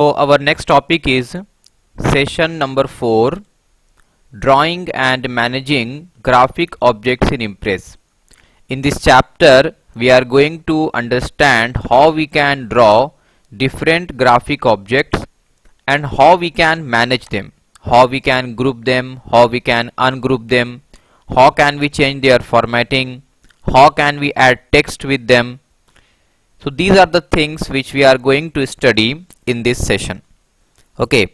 So our next topic is session number 4, drawing and managing graphic objects in Impress. In this chapter we are going to understand how we can draw different graphic objects and how we can manage them, how we can group them, how we can ungroup them, how can we change their formatting, how can we add text with them. So these are the things which we are going to study in this session. Okay,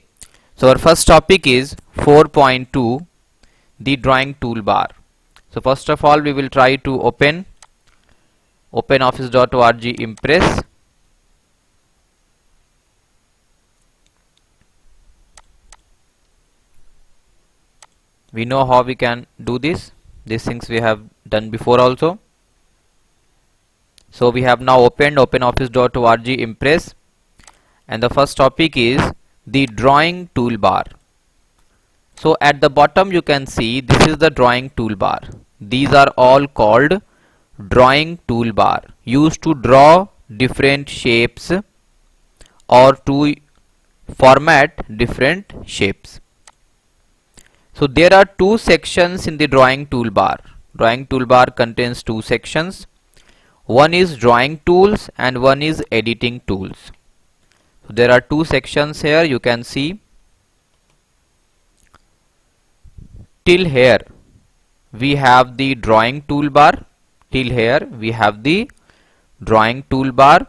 so our first topic is 4.2, the drawing toolbar. So first of all we will try to open OpenOffice.org Impress. We know how we can do this. These things we have done before also. So we have now opened OpenOffice.org Impress, and the first topic is the drawing toolbar. So at the bottom you can see this is the drawing toolbar. These are all called drawing toolbar, used to draw different shapes or to format different shapes. So there are two sections in the drawing toolbar. Drawing toolbar contains two sections. One is drawing tools and one is editing tools. So there are two sections here. You can see till here we have the drawing toolbar. Till here we have the drawing toolbar,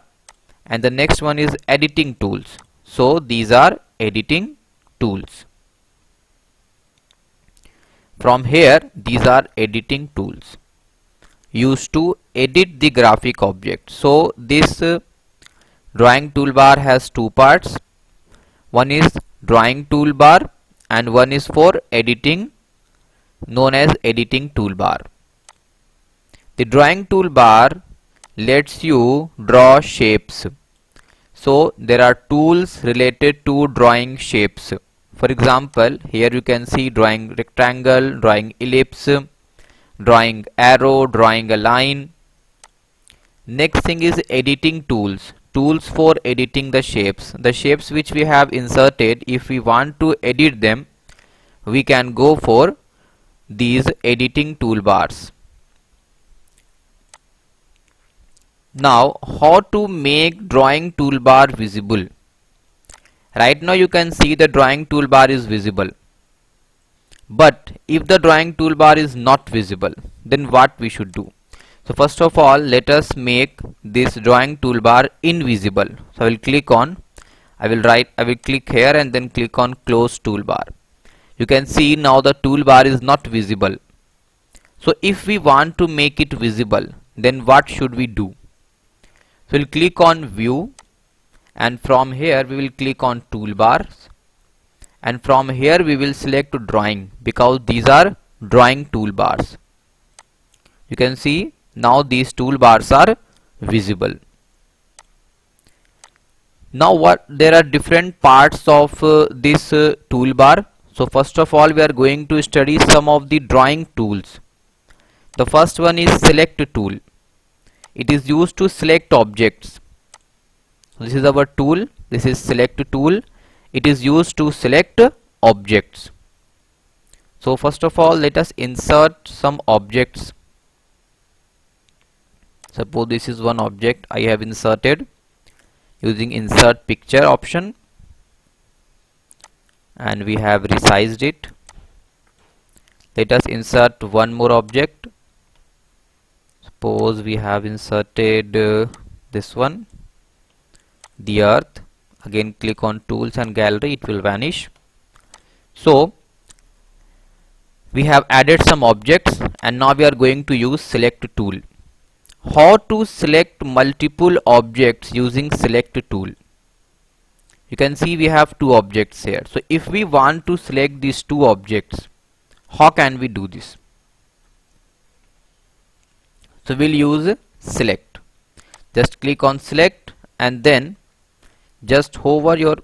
and the next one is editing tools. So these are editing tools. From here these are editing tools used to edit the graphic object. So this drawing toolbar has two parts. One is drawing toolbar and one is for editing, known as editing toolbar. The drawing toolbar lets you draw shapes. So there are tools related to drawing shapes. For example, here you can see drawing rectangle, drawing ellipse, drawing arrow, drawing a line. Next thing is editing tools. Tools for editing the shapes. The shapes which we have inserted, if we want to edit them, we can go for these editing toolbars. Now, how to make drawing toolbar visible? Right now you can see the drawing toolbar is visible. But if the drawing toolbar is not visible, then what we should do? So first of all, let us make this drawing toolbar invisible. So I will click here and then click on close toolbar. You can see now the toolbar is not visible. So if we want to make it visible, then what should we do? So we'll click on view, and from here we will click on toolbars, and from here we will select drawing, because these are drawing toolbars. You can see now these toolbars are visible. Now there are different parts of this toolbar. So first of all we are going to study some of the drawing tools. The first one is select tool. It is used to select objects. This is our tool. This is select tool. It is used to select objects. So first of all let us insert some objects. Suppose this is one object I have inserted using insert picture option, and we have resized it. Let us insert one more object. Suppose we have inserted this one, the earth. Again click on tools and gallery, it will vanish. So we have added some objects, and now we are going to use select tool. How to select multiple objects using select tool? You can see we have two objects here. So if we want to select these two objects, how can we do this? So we'll use select. Just click on select and then just hover your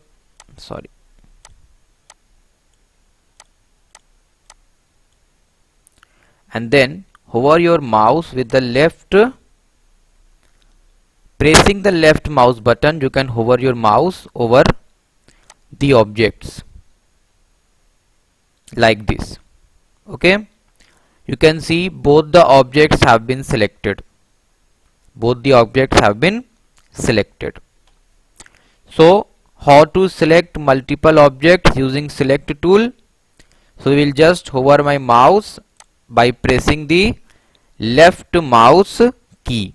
and then hover your mouse with the left. Pressing the left mouse button, you can hover your mouse over the objects like this. Okay, you can see both the objects have been selected. Both the objects have been selected. So how to select multiple objects using select tool? So we will just hover my mouse by pressing the left mouse key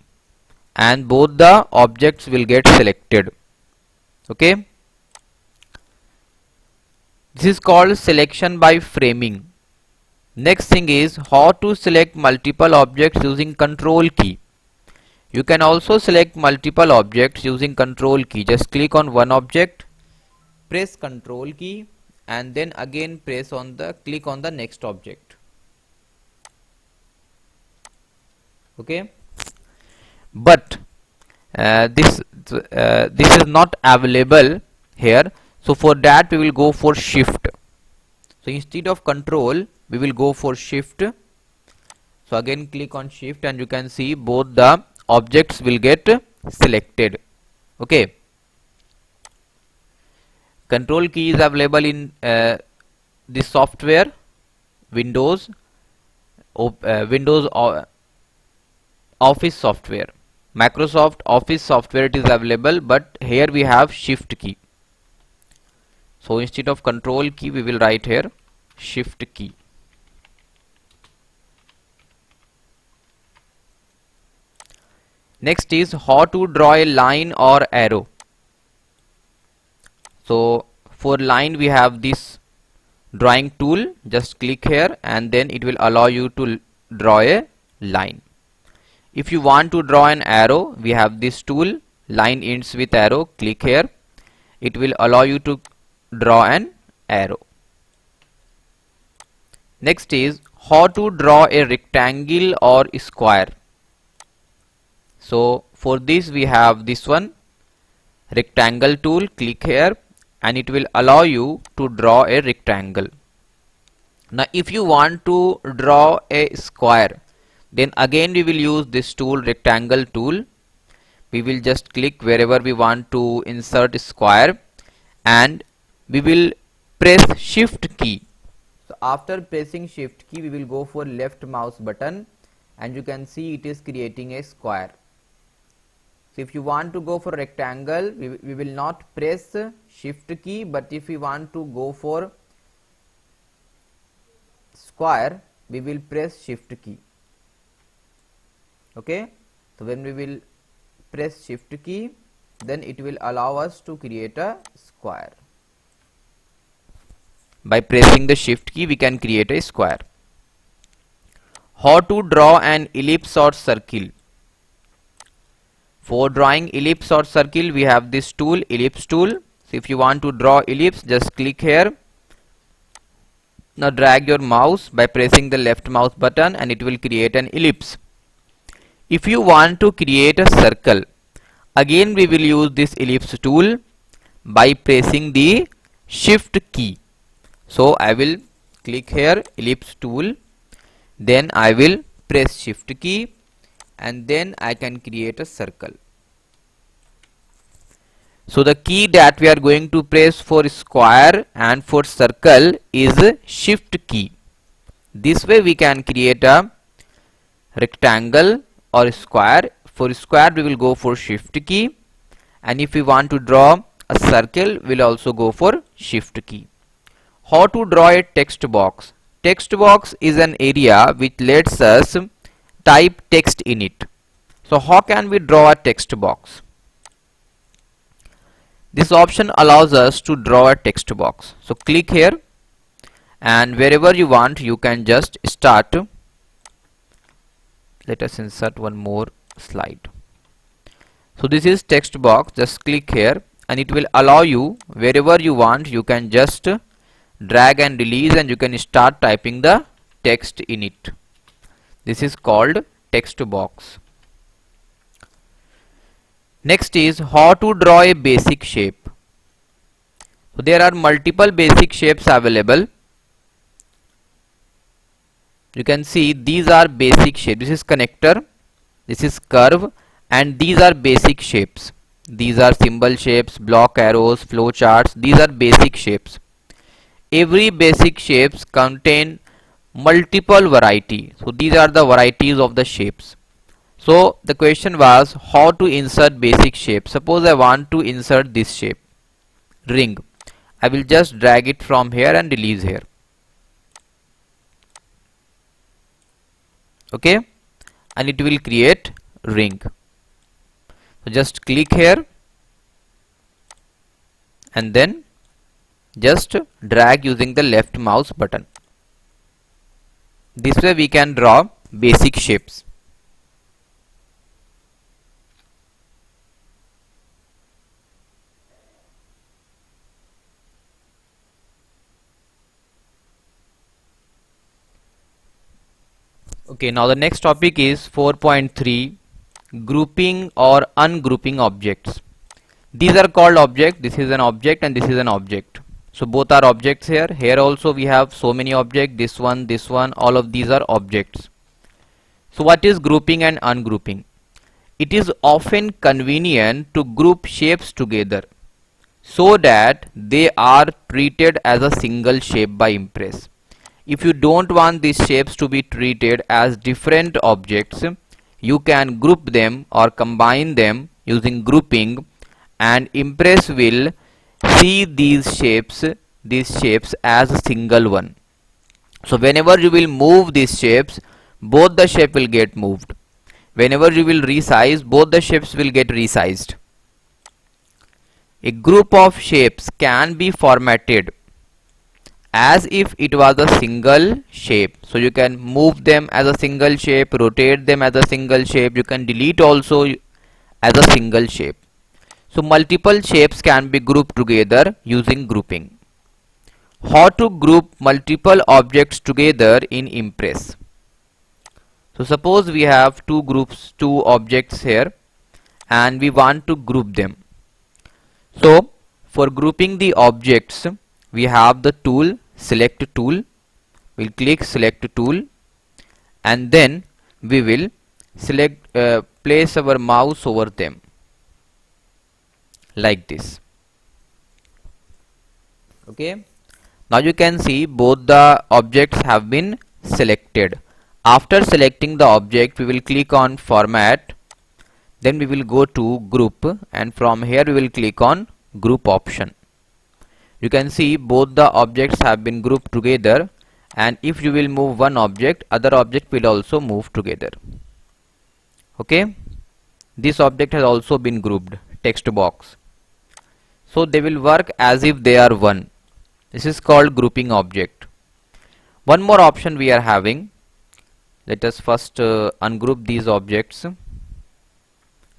and both the objects will get selected. Okay, this is called selection by framing. Next thing is how to select multiple objects using control key. You can also select multiple objects using control key. Just click on one object, press control key and then again click on the next object. Okay, but this is not available here. So for that we will go for shift. So instead of control we will go for shift. So again click on shift and you can see both the objects will get selected. Okay, control key is available in this software, Windows Office software, Microsoft Office software it is available, but here we have shift key. So instead of control key we will write here shift key. Next is how to draw a line or arrow. So for line we have this drawing tool. Just click here and then it will allow you to draw a line. If you want to draw an arrow, we have this tool, line ends with arrow. Click here. It will allow you to draw an arrow. Next is how to draw a rectangle or square. So for this we have this one, rectangle tool. Click here and it will allow you to draw a rectangle. Now if you want to draw a square, then again we will use this tool, rectangle tool. We will just click wherever we want to insert square and we will press shift key. So after pressing shift key we will go for left mouse button and you can see it is creating a square. So if you want to go for rectangle we will not press shift key, but if we want to go for square we will press shift key. Okay, so when we will press shift key then it will allow us to create a square. By pressing the shift key we can create a square. How to draw an ellipse or circle. For drawing ellipse or circle we have this tool, ellipse tool. So if you want to draw ellipse, just click here. Now drag your mouse by pressing the left mouse button and it will create an ellipse. If you want to create a circle, again we will use this ellipse tool by pressing the shift key. So I will click here ellipse tool, then I will press shift key and then I can create a circle. So the key that we are going to press for square and for circle is shift key. This way we can create a rectangle or square. For square we will go for shift key and if we want to draw a circle we will also go for shift key. How to draw a text box. Text box is an area which lets us type text in it. So how can we draw a text box? This option allows us to draw a text box. So click here and wherever you want you can just start. Let us insert one more slide. So this is text box. Just click here and it will allow you wherever you want you can just drag and release and you can start typing the text in it. This is called text box. Next is how to draw a basic shape. So there are multiple basic shapes available. You can see these are basic shapes. This is connector, this is curve and these are basic shapes. These are symbol shapes, block arrows, flow charts. These are basic shapes. Every basic shapes contain multiple variety. So these are the varieties of the shapes. So the question was how to insert basic shape. Suppose I want to insert this shape, ring. I will just drag it from here and release here. Okay, and it will create ring. So just click here and then just drag using the left mouse button. This way we can draw basic shapes. Okay, now the next topic is 4.3, grouping or ungrouping objects. These are called object. This is an object and this is an object. So both are objects here. Here also we have so many objects. This one, all of these are objects. So what is grouping and ungrouping? It is often convenient to group shapes together so that they are treated as a single shape by Impress. If you don't want these shapes to be treated as different objects, you can group them or combine them using grouping, and Impress will see these shapes as a single one. So whenever you will move these shapes, both the shape will get moved. Whenever you will resize, both the shapes will get resized. A group of shapes can be formatted as if it was a single shape. So you can move them as a single shape, rotate them as a single shape. You can delete also as a single shape. So multiple shapes can be grouped together using grouping. How to group multiple objects together in Impress? So suppose we have two objects here and we want to group them. So for grouping the objects, we have the tool, select tool. We'll click select tool and then we will select place our mouse over them like this. Okay, now you can see both the objects have been selected. After selecting the object, we will click on format, then we will go to group, and from here we will click on group option. You can see both the objects have been grouped together, and if you will move one object, other object will also move together. Okay, this object has also been grouped, text box. So they will work as if they are one. This is called grouping object. One more option we are having. Let us first ungroup these objects.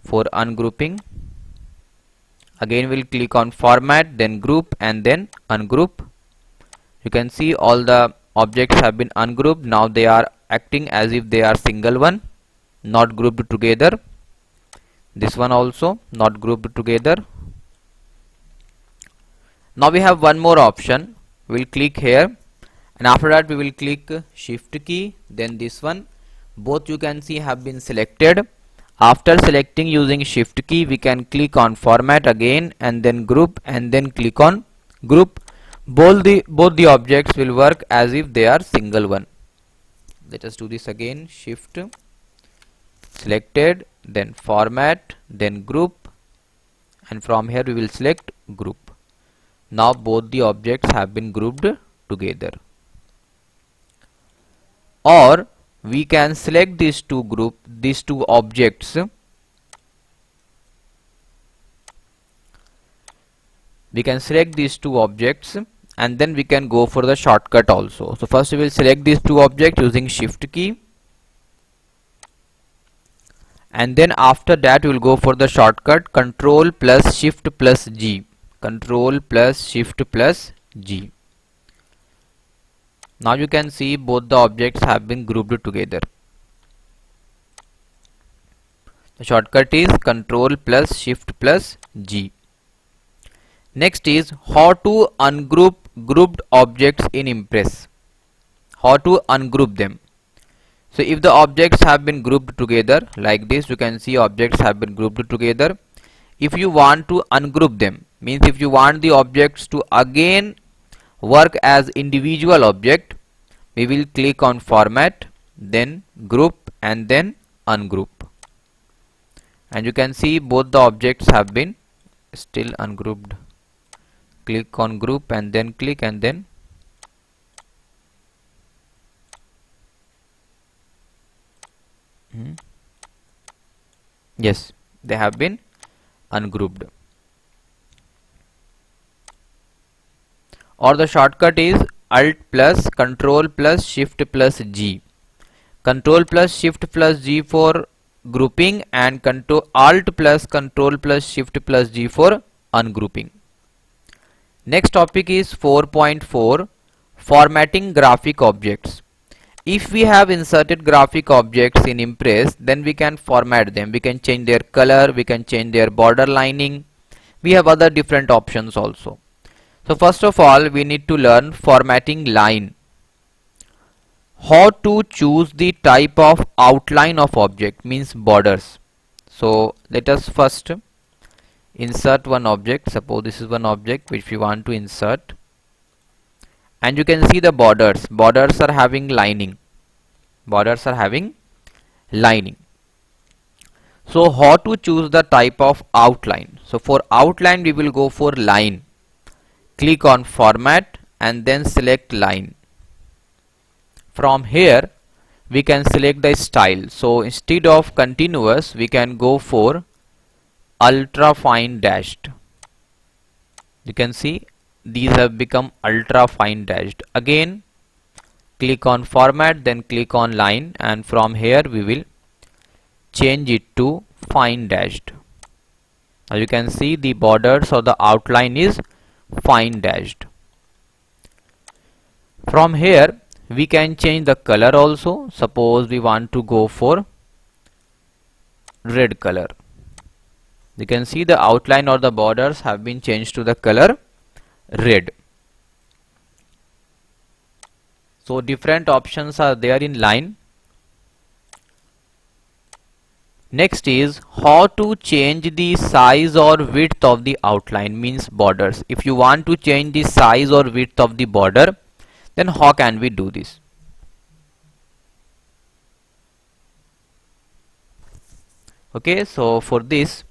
For ungrouping, again we'll click on format, then group, and then ungroup. You can see all the objects have been ungrouped. Now they are acting as if they are single one, not grouped together. This one also not grouped together. Now we have one more option. We'll click here, and after that we will click shift key, then this one. Both you can see have been selected. After selecting using shift key, we can click on format again and then group, and then click on group. Both the objects will work as if they are single one. Let us do this again. Shift, selected, then format, then group, and from here we will select group. Now both the objects have been grouped together. Or we can select these two objects. We can select these two objects and then we can go for the shortcut also. So first we will select these two objects using shift key, and then after that we will go for the shortcut control plus shift plus G. Control plus shift plus G. Now you can see both the objects have been grouped together. The shortcut is control plus shift plus G. Next is how to ungroup grouped objects in Impress. How to ungroup them. So if the objects have been grouped together like this, you can see objects have been grouped together. if you want to ungroup them, means if you want the objects to again work as individual object, we will click on format, then group, and then ungroup. And you can see both the objects have been still ungrouped. Click on group and then click and then yes, they have been ungrouped. Or the shortcut is Alt plus Control plus Shift plus G. Control plus Shift plus G for grouping and Alt plus Control plus Shift plus G for ungrouping. Next topic is 4.4 formatting graphic objects. If we have inserted graphic objects in Impress, then we can format them. We can change their color, we can change their border lining. We have other different options also. So first of all, we need to learn formatting line. How to choose the type of outline of object, means borders. So let us first insert one object. Suppose this is one object which we want to insert, and you can see the borders. Borders are having lining. Borders are having lining. So how to choose the type of outline? So for outline we will go for line. Click on format and then select line. From here we can select the style. So instead of continuous we can go for ultra fine dashed. You can see these have become ultra fine dashed. Again click on format, then click on line, and from here we will change it to fine dashed. Now you can see the borders or the outline is fine dashed. From here we can change the color also. Suppose we want to go for red color. You can see the outline or the borders have been changed to the color red. So different options are there in line. Next is how to change the size or width of the outline, means borders. If you want to change the size or width of the border, then how can we do this? Okay, so for this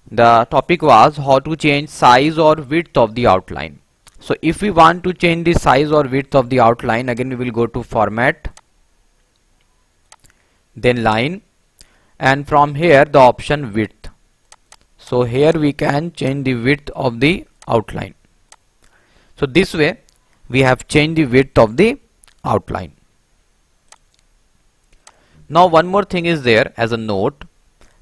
the topic was how to change size or width of the outline. So if we want to change the size or width of the outline, again we will go to format, then line, and from here the option width. So here we can change the width of the outline. So this way we have changed the width of the outline. Now one more thing is there as a note.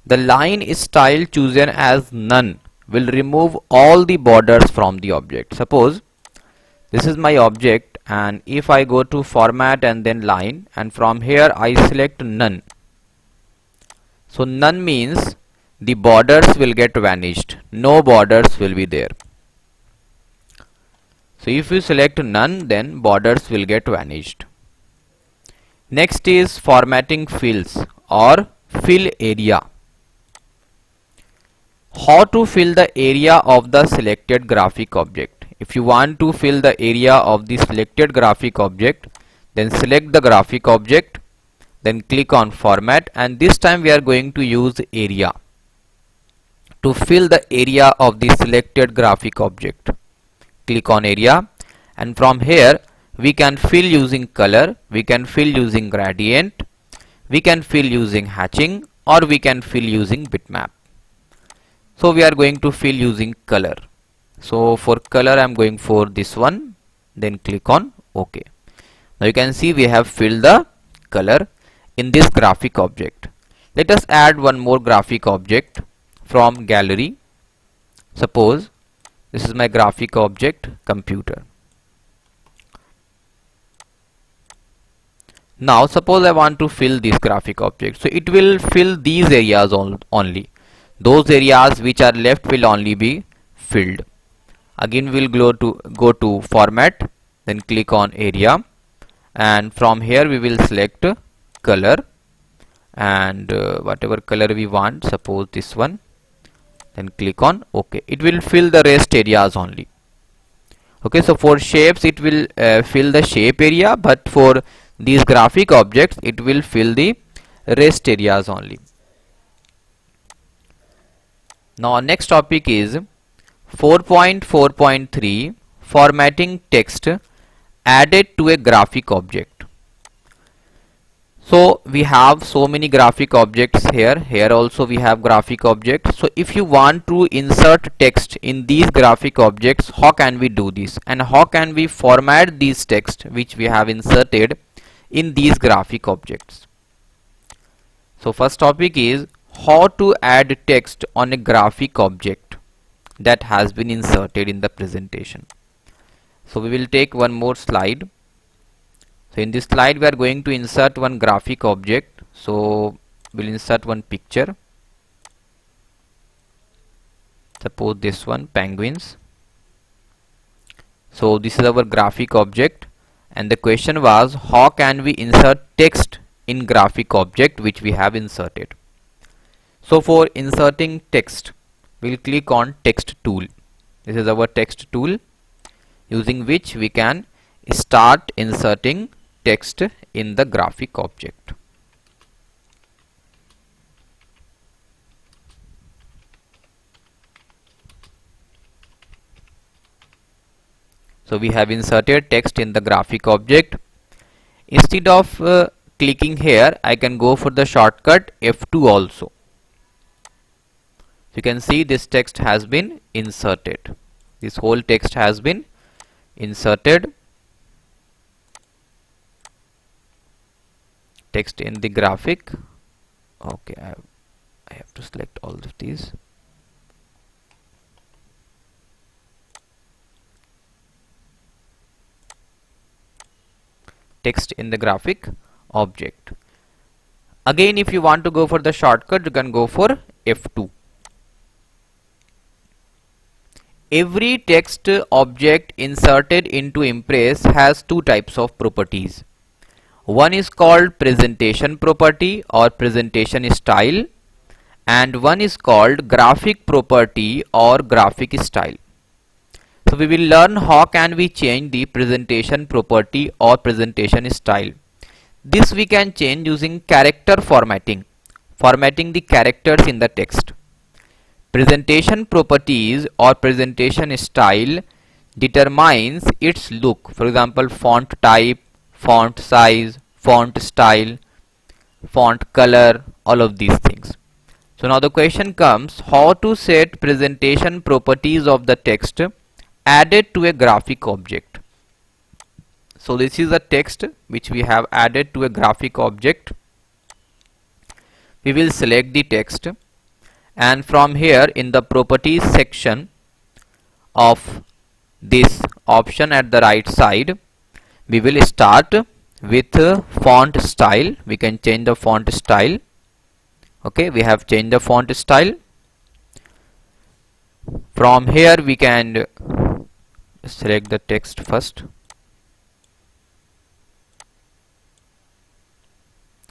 The line style chosen as none will remove all the borders from the object. Suppose this is my object, and if I go to format and then line, and from here I select none. So none means the borders will get vanished. No borders will be there. So if you select none, then borders will get vanished. Next is formatting fills or fill area. How to fill the area of the selected graphic object. If you want to fill the area of the selected graphic object, then select the graphic object, then click on format, and this time we are going to use area to fill the area of the selected graphic object. Click on area, and from here we can fill using color, we can fill using gradient, we can fill using hatching, or we can fill using bitmap. So we are going to fill using color. So for color I am going for this one, then click on OK. Now you can see we have filled the color in this graphic object. Let us add one more graphic object from gallery. Suppose this is my graphic object computer. Now suppose I want to fill this graphic object, so it will fill these areas only. Those areas which are left will only be filled. Again we'll go to format, then click on area, and from here we will select color, and whatever color we want, suppose this one, then click on OK. It will fill the rest areas only. Okay, so for shapes it will fill the shape area, but for these graphic objects it will fill the rest areas only. Now next topic is 4.4.3 formatting text added to a graphic object. So we have so many graphic objects here. Here also we have graphic objects. So if you want to insert text in these graphic objects, how can we do this, and how can we format these text which we have inserted in these graphic objects? So first topic is how to add text on a graphic object that has been inserted in the presentation. So we will take one more slide. So in this slide we are going to insert one graphic object. So we'll insert one picture. Suppose this one, penguins. So this is our graphic object, and the question was how can we insert text in graphic object which we have inserted. So for inserting text, we'll click on text tool. This is our text tool, using which we can start inserting text in the graphic object. So we have inserted text in the graphic object. Instead of clicking here, I can go for the shortcut F2 also. You can see this text has been inserted. This whole text has been inserted. Text in the graphic. Okay, I have to select all of these. Text in the graphic object. Again, if you want to go for the shortcut, you can go for F2. Every text object inserted into Impress has two types of properties. One is called presentation property or presentation style, and one is called graphic property or graphic style. So we will learn how can we change the presentation property or presentation style. This we can change using character formatting, formatting the characters in the text. Presentation properties or presentation style determines its look. For example, font type, font size, font style, font color, all of these things. So now the question comes, how to set presentation properties of the text added to a graphic object. So this is a text which we have added to a graphic object. We will select the text, and from here in the properties section of this option at the right side, we will start with font style. We can change the font style. Okay, we have changed the font style. From here we can select the text first.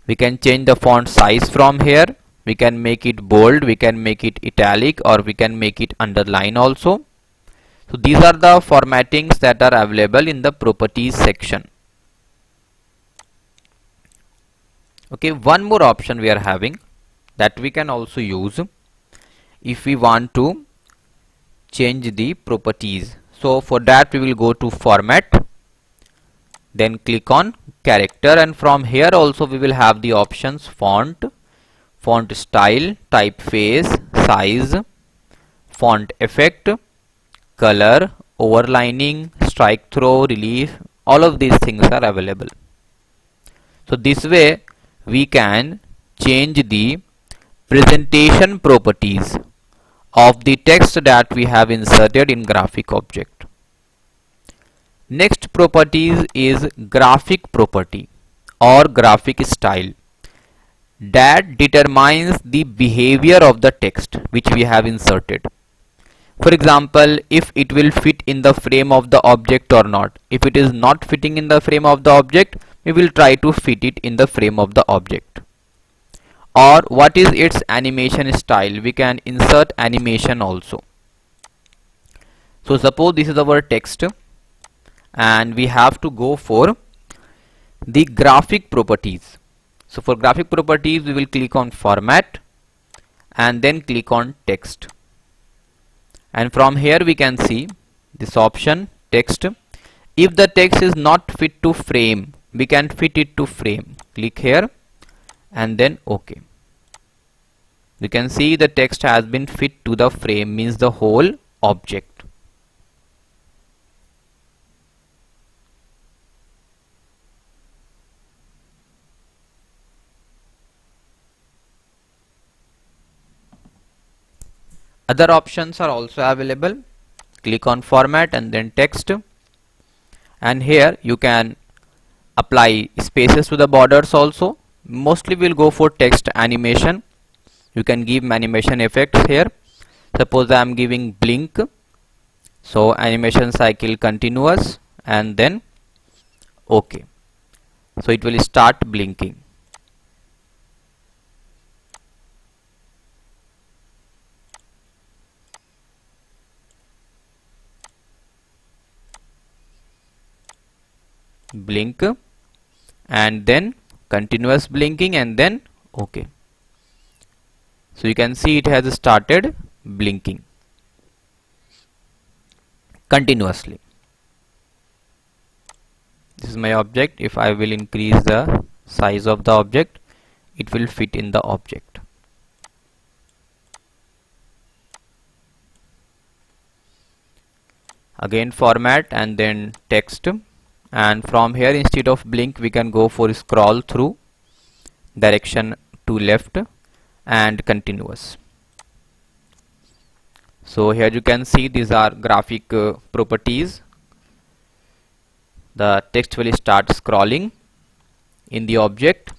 We can change the font size from here. We can make it bold, we can make it italic, or we can make it underline also. So these are the formattings that are available in the properties section. Okay, one more option we are having that we can also use if we want to change the properties. So for that we will go to format, then click on character, and from here also we will have the options font, font style, typeface, size, font effect, color, overlining, strike through, relief, all of these things are available. So this way we can change the presentation properties of the text that we have inserted in graphic object. Next properties is graphic property or graphic style that determines the behavior of the text which we have inserted. For example, if it will fit in the frame of the object or not. If it is not fitting in the frame of the object, we will try to fit it in the frame of the object. Or what is its animation style? We can insert animation also. So suppose this is our text and we have to go for the graphic properties. So for graphic properties, we will click on format and then click on text. And from here we can see this option text. If the text is not fit to frame, we can fit it to frame. Click here and then OK. You can see the text has been fit to the frame, means the whole object. Other options are also available. Click on format and then text, and here you can apply spaces to the borders also. Mostly we'll go for text animation. You can give animation effects here. Suppose I am giving blink, so animation cycle continuous and then OK. So it will start blinking. Blink and then continuous blinking and then OK. So you can see it has started blinking continuously. This is my object. If I will increase the size of the object, it will fit in the object. Again format and then text, and from here instead of blink we can go for scroll through, direction to left and continuous. So here you can see these are graphic properties. The text will start scrolling in the object.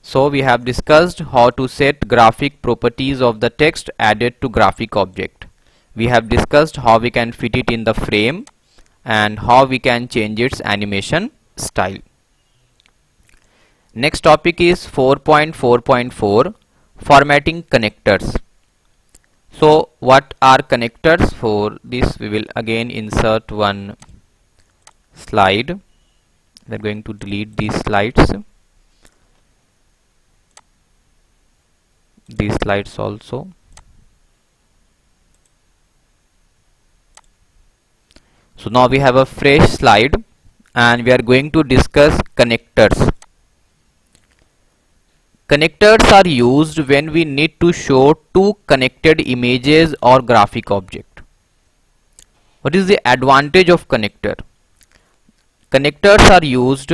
So we have discussed how to set graphic properties of the text added to graphic object. We have discussed how we can fit it in the frame and how we can change its animation style. Next topic is 4.4.4 formatting connectors. So what are connectors? For this we will again insert one slide. We are going to delete these slides. These slides also. So now we have a fresh slide and we are going to discuss connectors. Connectors are used when we need to show two connected images or graphic object. What is the advantage of connector? Connectors are used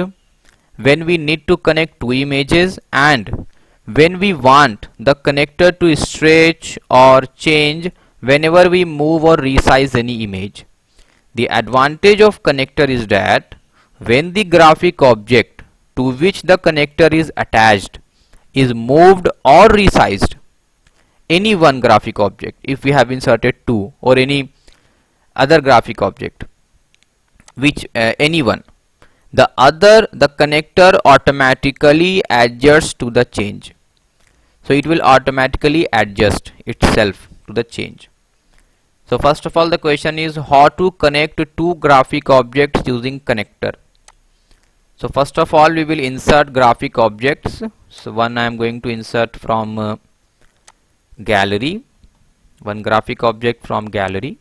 when we need to connect two images and when we want the connector to stretch or change whenever we move or resize any image. The advantage of connector is that when the graphic object to which the connector is attached is moved or resized, any one graphic object, if we have inserted two or any other graphic object, which any one, the connector automatically adjusts to the change. So it will automatically adjust itself to the change. So first of all the question is how to connect two graphic objects using connector. So first of all we will insert graphic objects. So one I am going to insert from gallery, one graphic object from gallery,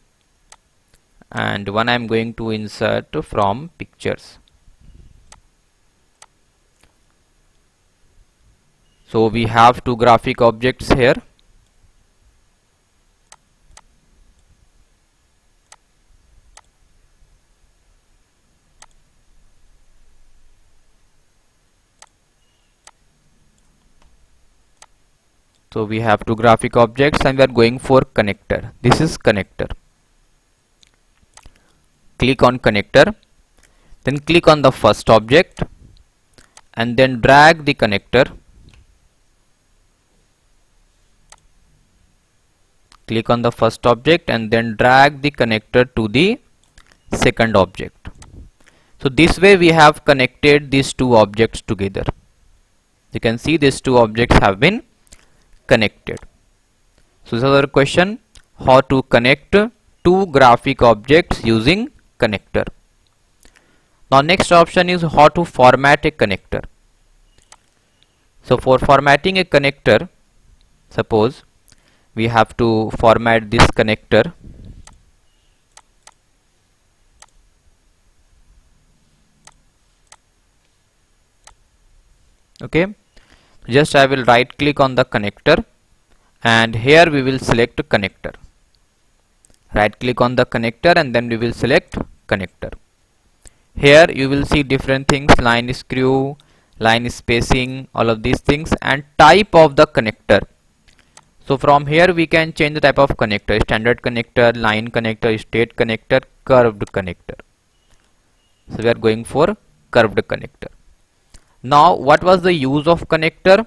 and one I am going to insert from pictures. So we have two graphic objects here. So we have two graphic objects and we are going for connector. This is connector. Click on connector, then click on the first object and then drag the connector. Click on the first object and then drag the connector to the second object. So this way we have connected these two objects together. You can see these two objects have been connected. So this is our question, how to connect two graphic objects using connector. Now next option is how to format a connector. So for formatting a connector, suppose we have to format this connector. Okay, just I will right click on the connector and here we will select connector. Right click on the connector and then we will select connector. Here you will see different things, line screw, line spacing, all of these things, and type of the connector. So from here we can change the type of connector: standard connector, line connector, straight connector, curved connector. So we are going for curved connector. Now what was the use of connector?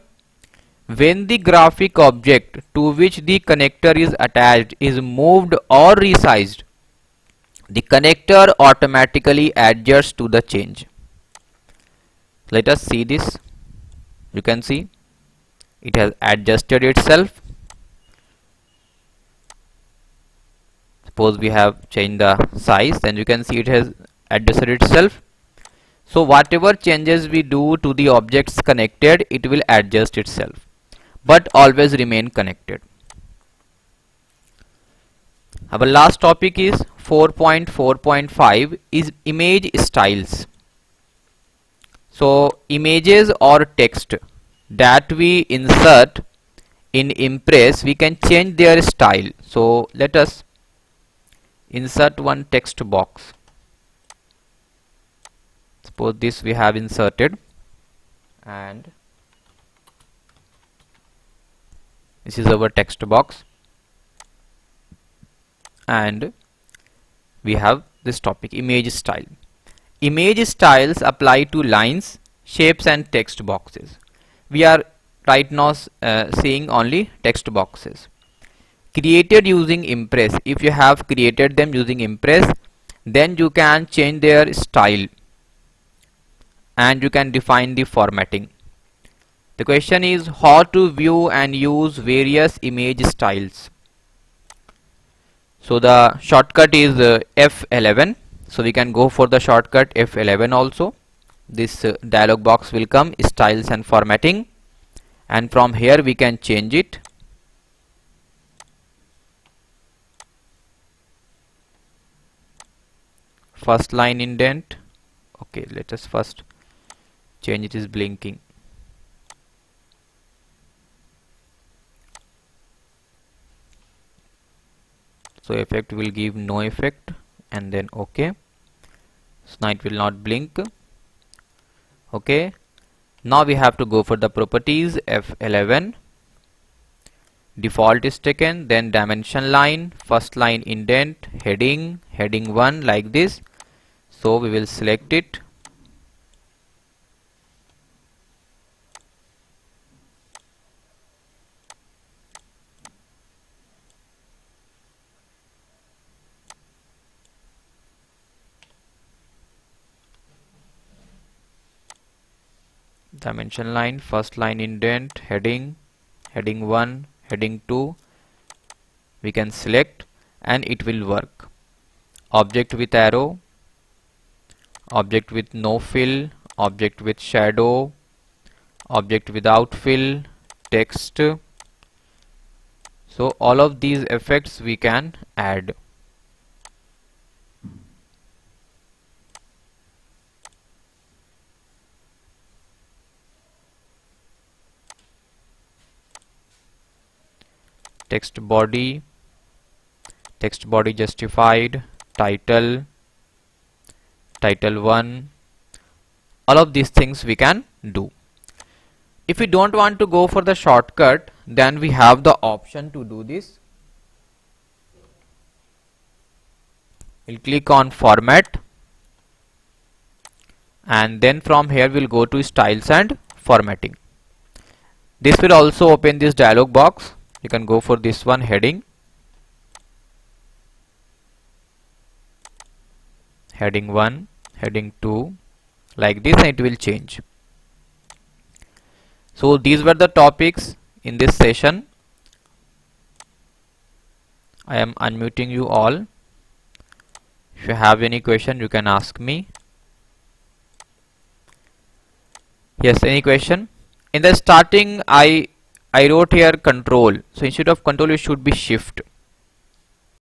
When the graphic object to which the connector is attached is moved or resized, the connector automatically adjusts to the change. Let us see this. You can see it has adjusted itself. Suppose we have changed the size, then you can see it has adjusted itself. So whatever changes we do to the objects connected, it will adjust itself, but always remain connected. Our last topic is 4.4.5 is image styles. So images or text that we insert in Impress, we can change their style. So let us insert one text box. Suppose this we have inserted, and this is our text box, and we have this topic, image style. Image styles apply to lines, shapes and text boxes. We are right now seeing only text boxes created using Impress. If you have created them using Impress, then you can change their style and you can define the formatting. The question is how to view and use various image styles. So the shortcut is F11. So we can go for the shortcut F11 also. This dialog box will come, styles and formatting, and from here we can change it. First line indent. Okay, let us first change it is blinking. So effect will give no effect, and then okay. So now it will not blink. Okay, now we have to go for the properties. F11, default is taken, then dimension line, first line indent, heading, heading 1 like this. So we will select it. Dimension line, first line indent, heading, heading 1, heading 2, we can select and it will work. Object with arrow, object with no fill, object with shadow, object without fill, text. So all of these effects we can add. Text body justified, title, title 1, all of these things we can do. If we don't want to go for the shortcut, then we have the option to do this. We'll click on format and then from here we'll go to styles and formatting. This will also open this dialog box. You can go for this one, heading, heading 1, heading 2, like this, and it will change. So these were the topics in this session. I am unmuting you all. If you have any question, you can ask me. Yes, any question? In the starting, I wrote here control. So instead of control, it should be shift.